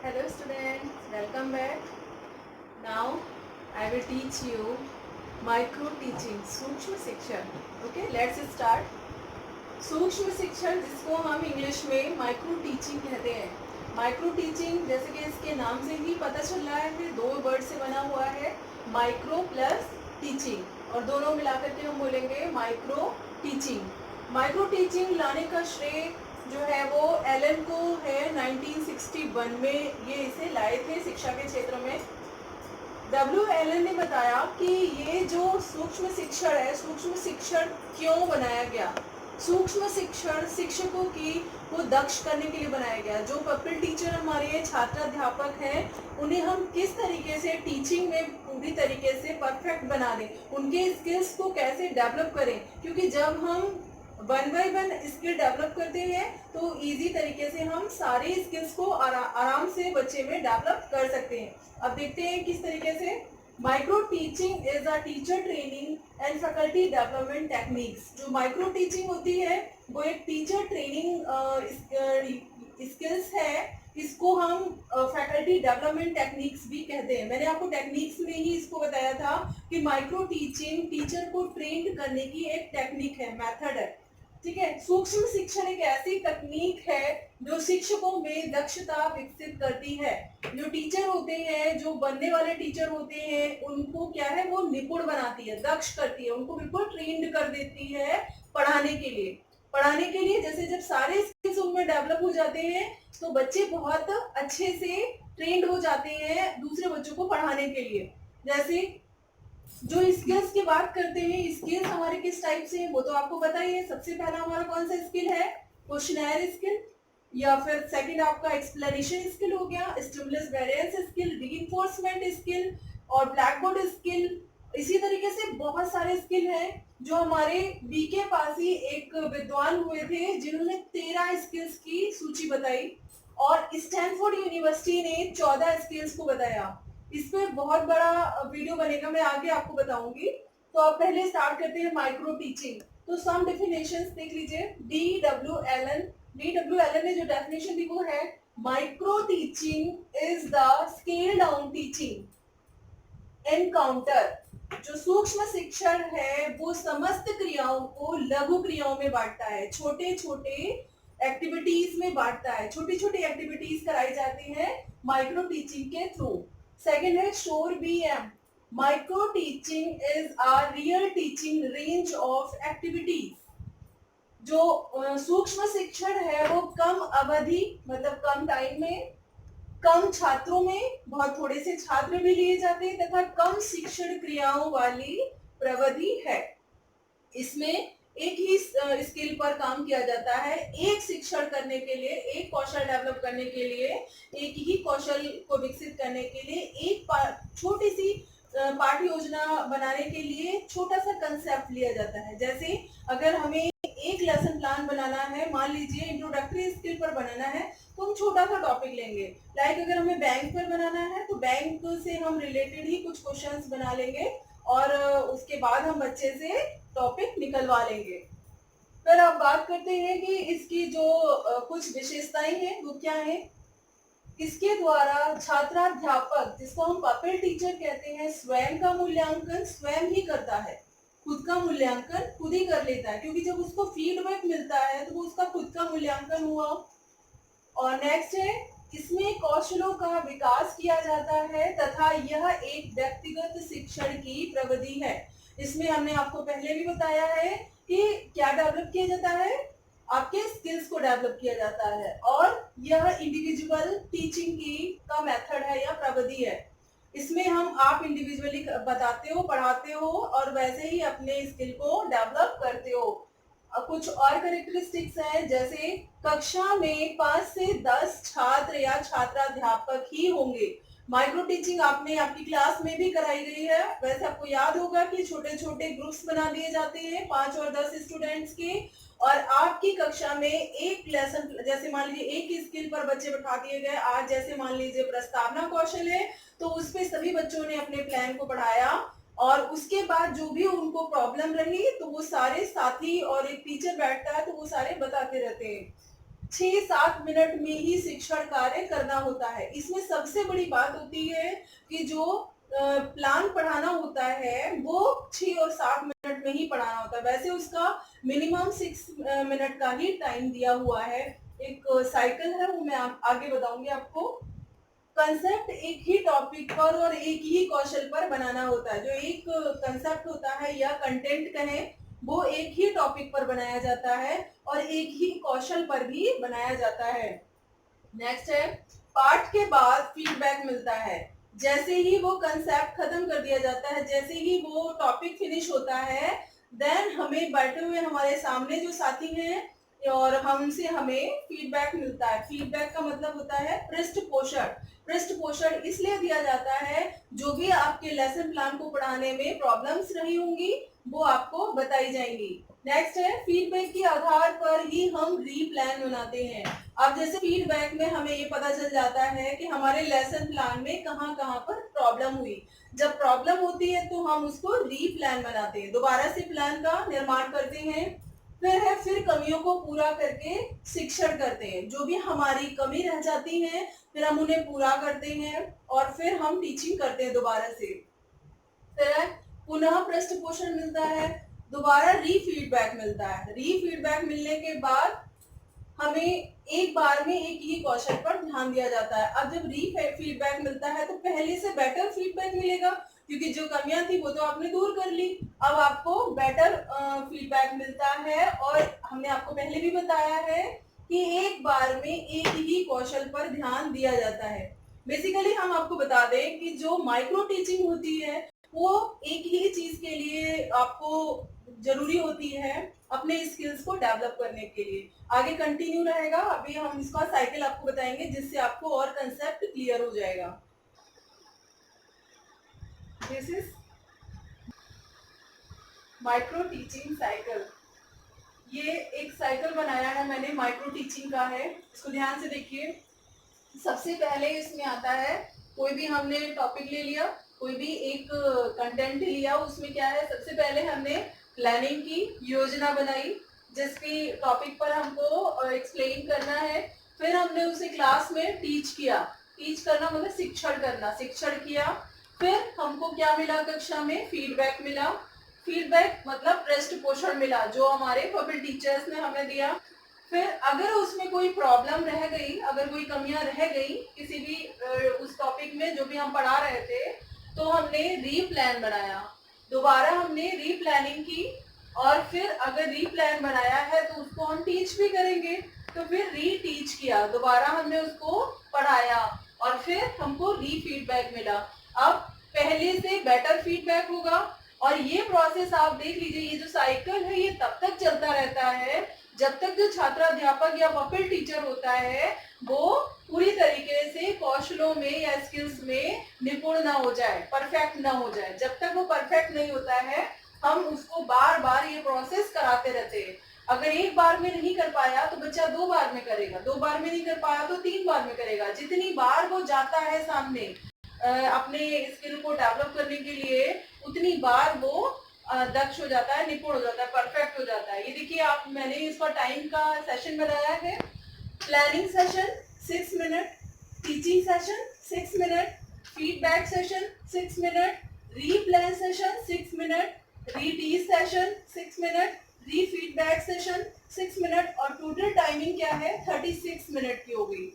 Hello students, welcome back. Now I will teach you micro teaching, सूक्ष्म शिक्षण. Okay, let's start. सूक्ष्म शिक्षण जिसको हम इंग्लिश में माइक्रो टीचिंग कहते हैं. माइक्रो टीचिंग जैसे कि इसके नाम से ही पता चल रहा है कि दो वर्ड से बना हुआ है, माइक्रो प्लस टीचिंग, और दोनों मिलाकर के हम बोलेंगे माइक्रो टीचिंग. माइक्रो टीचिंग लाने का श्रेय जो है वो एलन को है. 1961 में ये इसे लाए थे शिक्षा के क्षेत्र में. डब्ल्यू एलन ने बताया कि ये जो सूक्ष्म शिक्षण है, सूक्ष्म शिक्षण क्यों बनाया गया. सूक्ष्म शिक्षण शिक्षकों की को दक्ष करने के लिए बनाया गया. जो पब्लिक टीचर हमारे छात्र अध्यापक हैं, उन्हें हम किस तरीके से टीचिंग में पूरी तरीके से परफेक्ट बना दें, उनके स्किल्स को कैसे डेवलप करें. क्योंकि जब हम one by one skill develop करते हैं तो इजी तरीके से हम सारे स्किल्स को आराम से बच्चे में डेवलप कर सकते हैं. अब देखते हैं किस तरीके से. Micro teaching is a teacher training and faculty development techniques. जो माइक्रो टीचिंग होती है वो एक टीचर ट्रेनिंग स्किल्स है. इसको हम फैकल्टी डेवलपमेंट टेक्निक्स भी कहते हैं. मैंने आपको टेक्निक्स में ही इसको बताया था कि माइक्रो टीचिंग टीचर को ट्रेन करने की एक टेक्निक है, मेथड है. ठीक है. सूक्ष्म शिक्षण एक ऐसी तकनीक है जो शिक्षकों में दक्षता विकसित करती है. जो टीचर होते हैं, जो बनने वाले टीचर होते हैं, उनको क्या है, वो निपुण बनाती है, दक्ष करती है, उनको बिल्कुल ट्रेंड कर देती है पढ़ाने के लिए. पढ़ाने के लिए जैसे जब सारे स्किल्स उनमें डेवलप हो जाते हैं तो बच्चे बहुत अच्छे से ट्रेंड हो जाते हैं दूसरे बच्चों को पढ़ाने के लिए. जैसे जो स्किल्स की बात करते हैं, स्किल्स हमारे किस टाइप से हैं वो तो आपको पता ही है. सबसे पहला हमारा कौन सा स्किल है, क्वेश्चनर स्किल, या फिर सेकंड आपका एक्सप्लेनेशन स्किल हो गया, stimulus variance skill, reinforcement skill और ब्लैक बोर्ड स्किल. इसी तरीके से बहुत सारे स्किल हैं. जो हमारे बी के पास ही एक विद्वान हुए थे जिन्होंने 13 स्किल्स की सूची बताई और स्टैनफोर्ड यूनिवर्सिटी ने 14 स्किल्स को बताया. इस पे बहुत बड़ा वीडियो बनेगा, मैं आगे आपको बताऊंगी. तो आप पहले स्टार्ट करते हैं माइक्रो टीचिंग. तो सम डेफिनेशंस देख लीजिए. डी डब्ल्यू एलन ने जो डेफिनेशन दी वो है, micro teaching is the scale down teaching encounter. जो सूक्ष्म शिक्षण है वो समस्त क्रियाओं को लघु क्रियाओं में बांटता है, छोटे छोटे एक्टिविटीज में बांटता है. छोटी छोटी एक्टिविटीज कराई जाती है माइक्रो टीचिंग के थ्रू. सेकेंड है शोर बी एम. Micro teaching is a real teaching range of activities. जो सूक्ष्म शिक्षण है वो कम अवधि मतलब कम टाइम में, कम छात्रों में, बहुत थोड़े से छात्र भी लिए जाते हैं तथा कम शिक्षण क्रियाओं वाली प्रविधि है. इसमें एक ही स्किल पर काम किया जाता है. एक शिक्षण करने के लिए, एक कौशल डेवलप करने के लिए, एक ही कौशल को विकसित करने के लिए एक छोटी सी पाठ्य योजना बनाने के लिए छोटा सा कंसेप्ट लिया जाता है. जैसे अगर हमें एक लेसन प्लान बनाना है, मान लीजिए इंट्रोडक्टरी स्किल पर बनाना है, तो हम छोटा सा टॉपिक लेंगे. लाइक अगर हमें बैंक पर बनाना है तो बैंक से हम रिलेटेड ही कुछ क्वेश्चंस बना लेंगे और उसके बाद हम बच्चे से टॉपिक निकलवा लेंगे. फिर अब बात करते हैं कि इसकी जो कुछ विशेषताएं हैं वो क्या है. इसके द्वारा छात्राध्यापक, जिसको हम पपेट टीचर कहते हैं, स्वयं का मूल्यांकन स्वयं ही करता है. खुद का मूल्यांकन खुद ही कर लेता है, क्योंकि जब उसको फीडबैक मिलता है तो वो उसका खुद का मूल्यांकन हुआ. और नेक्स्ट है, इसमें कौशलों का विकास किया जाता है तथा यह एक व्यक्तिगत शिक्षण की प्रविधि है. इसमें हमने आपको पहले भी बताया है कि क्या डेवलप किया जाता है, आपके स्किल्स को डेवलप किया जाता है, और यह इंडिविजुअल टीचिंग की का मेथड है या प्रविधि है. इसमें हम आप इंडिविजुअली बताते हो, पढ़ाते हो और वैसे ही अपने स्किल को डेवलप करते हो. कुछ और कैरेक्टरिस्टिक्स हैं, जैसे कक्षा में 5 से 10 छात्र या छात्राध्यापक ही होंगे. माइक्रो टीचिंग आपने आपकी क्लास में भी कराई गई है. वैसे आपको याद होगा कि छोटे छोटे ग्रुप्स बना दिए जाते हैं 5 और 10 स्टूडेंट्स के, और आपकी कक्षा में एक लेसन, जैसे मान लीजिए एक स्किल पर बच्चे बैठा दिए गए. आज जैसे मान लीजिए प्रस्तावना कौशल है तो उस पे सभी बच्चों ने अपने प्लान को पढ़ाया, और उसके बाद जो भी उनको प्रॉब्लम रही तो वो सारे साथी और एक टीचर बैठता है तो वो सारे बताते रहते हैं. 6-7 मिनट में ही शिक्षण कार्य करना होता है। इसमें सबसे बड़ी बात होती है कि जो प्लान पढ़ाना होता है वो 6 और 7 मिनट में ही पढ़ाना होता है। वैसे उसका मिनिमम 6 मिनट का ही टाइम दिया हुआ है। एक साइकिल है, वो मैं आगे बताऊंगी आपको। कंसेप्ट एक ही टॉपिक पर और एक ही कौशल पर बनाना होता है। जो एक कंसेप्ट होता है या कंटेंट कहें, वो एक ही टॉपिक पर बनाया जाता है और एक ही कौशल पर भी बनाया जाता है। नेक्स्ट है, पाठ के बाद फीडबैक मिलता है। जैसे ही वो कंसेप्ट खत्म कर दिया जाता है, जैसे ही वो टॉपिक फिनिश होता है, देन हमें बैठे हुए हमारे सामने जो साथी हैं और हमसे हमें फीडबैक मिलता है। फीडबैक का मतलब होता है पृष्ठपोषण। पृष्ठपोषण इसलिए दिया जाता है, जो भी आपके लेसन प्लान को पढ़ाने में प्रॉब्लम्स रही होंगी वो आपको बताई जाएंगी। नेक्स्ट है, फीडबैक के आधार पर ही हम रीप्लान बनाते हैं। अब जैसे फीडबैक में हमें ये पता चल जाता है कि हमारे लेसन प्लान में कहाँ कहाँ पर प्रॉब्लम हुई। जब प्रॉब्लम होती है तो हम उसको रीप्लान बनाते हैं, दोबारा से प्लान का निर्माण करते हैं। फिर कमियों को पूरा करके शिक्षण करते हैं। जो भी हमारी कमी रह जाती है फिर हम उन्हें पूरा करते हैं और फिर हम टीचिंग करते हैं दोबारा से। फिर पुनः पृष्ठपोषण मिलता है, दोबारा रीफीडबैक मिलता है। रीफीडबैक मिलने के बाद हमें एक बार में एक ही कौशल पर ध्यान दिया जाता है। अब जब फीडबैक मिलता है तो पहले से बेटर फीडबैक मिलेगा, क्योंकि जो कमियां थी वो तो आपने दूर कर ली। अब आपको बेटर फीडबैक मिलता है और हमने आपको पहले भी बताया है कि एक बार में एक ही कौशल पर ध्यान दिया जाता है। बेसिकली हम आपको बता दें कि जो माइक्रो टीचिंग होती है वो एक ही चीज के लिए आपको जरूरी होती है, अपने स्किल्स को डेवलप करने के लिए। आगे कंटिन्यू रहेगा, अभी हम इसका साइकिल आपको बताएंगे जिससे आपको और कंसेप्ट क्लियर हो जाएगा। This is micro teaching cycle. ये एक साइकिल बनाया है मैंने, माइक्रो टीचिंग का है। इसको ध्यान से देखिए। सबसे पहले इसमें आता है, कोई भी हमने टॉपिक ले लिया, कोई भी एक कंटेंट लिया, उसमें क्या है, सबसे पहले हमने प्लानिंग की, योजना बनाई जिसकी टॉपिक पर हमको एक्सप्लेन करना है। फिर हमने उसे क्लास में टीच किया। टीच करना मतलब शिक्षण करना, शिक्षण किया। फिर हमको क्या मिला, कक्षा में फीडबैक मिला। फीडबैक मतलब पृष्ठपोषण मिला जो हमारे पब्लिक टीचर्स ने हमें दिया। फिर अगर उसमें कोई प्रॉब्लम रह गई, अगर कोई कमियां रह गई किसी भी उस टॉपिक में जो भी हम पढ़ा रहे थे, तो हमने रीप्लान बनाया, दोबारा हमने रीप्लानिंग की। और फिर अगर रीप्लान बनाया है तो उसको हम टीच भी करेंगे, तो फिर रीटीच किया, दोबारा हमने उसको पढ़ाया और फिर हमको रीफीडबैक मिला। अब पहले से बेटर फीडबैक होगा। और ये प्रोसेस आप देख लीजिए, ये जो साइकिल है ये तब तक चलता रहता है जब तक जो छात्र अध्यापक या पब्लिक टीचर होता है वो पूरी तरीके से कौशलों में या स्किल्स में निपुण ना हो जाए, परफेक्ट ना हो जाए। जब तक वो परफेक्ट नहीं होता है हम उसको बार बार ये प्रोसेस कराते रहते हैं। अगर एक बार में नहीं कर पाया तो बच्चा 2 बार में करेगा, 2 बार में नहीं कर पाया तो 3 बार में करेगा। जितनी बार वो जाता है सामने अपने स्किल को डेवलप करने के लिए, उतनी बार वो दक्ष हो जाता है, निपुण हो जाता है, परफेक्ट हो जाता है। ये देखिए, आप मैंने इसका टाइम का सेशन बनाया है। Planning session 6 minute, teaching session 6 minute, feedback session 6 minute, replan session 6 minute, reteach session 6 minute, refeedback session 6 minute और टोटल टाइमिंग क्या है 36 मिनट की हो गई।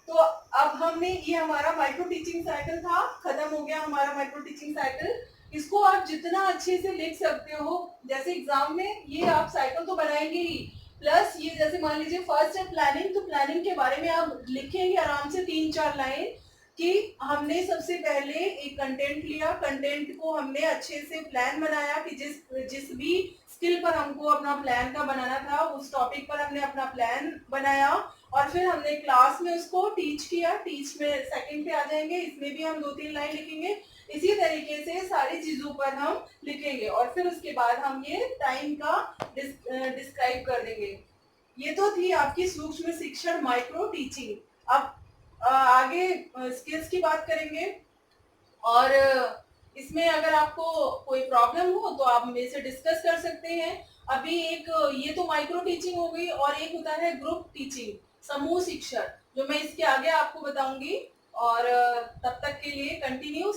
तो अब हमने, ये हमारा माइक्रो टीचिंग साइकिल था, खत्म हो गया हमारा माइक्रो टीचिंग साइकिल। इसको आप जितना अच्छे से लिख सकते हो, जैसे एग्जाम में ये आप साइकिल तो बनाएंगे ही, प्लस ये जैसे मान लीजिए फर्स्ट है प्लानिंग, तो प्लानिंग के बारे में आप लिखेंगे आराम से 3-4 लाइन कि हमने सबसे पहले एक कंटेंट लिया, कंटेंट को हमने अच्छे से प्लान बनाया कि जिस भी स्किल पर हमको अपना प्लान का बनाना था उस टॉपिक पर हमने अपना प्लान बनाया और फिर हमने क्लास में उसको टीच किया। टीच में सेकंड पे आ जाएंगे, इसमें भी हम 2-3 लाइन लिखेंगे। इसी तरीके से सारी चीजों पर हम लिखेंगे और फिर उसके बाद हम ये टाइम का डिस्क्राइब कर देंगे। ये तो थी आपकी सूक्ष्म शिक्षण माइक्रो टीचिंग। अब आगे स्किल्स की बात करेंगे और इसमें अगर आपको कोई प्रॉब्लम हो तो आप मेरे से डिस्कस कर सकते हैं। अभी एक ये तो माइक्रो टीचिंग हो गई और एक होता है ग्रुप टीचिंग। समूह शिक्षण, जो मैं इसके आगे आपको बताऊंगी। और तब तक के लिए कंटिन्यू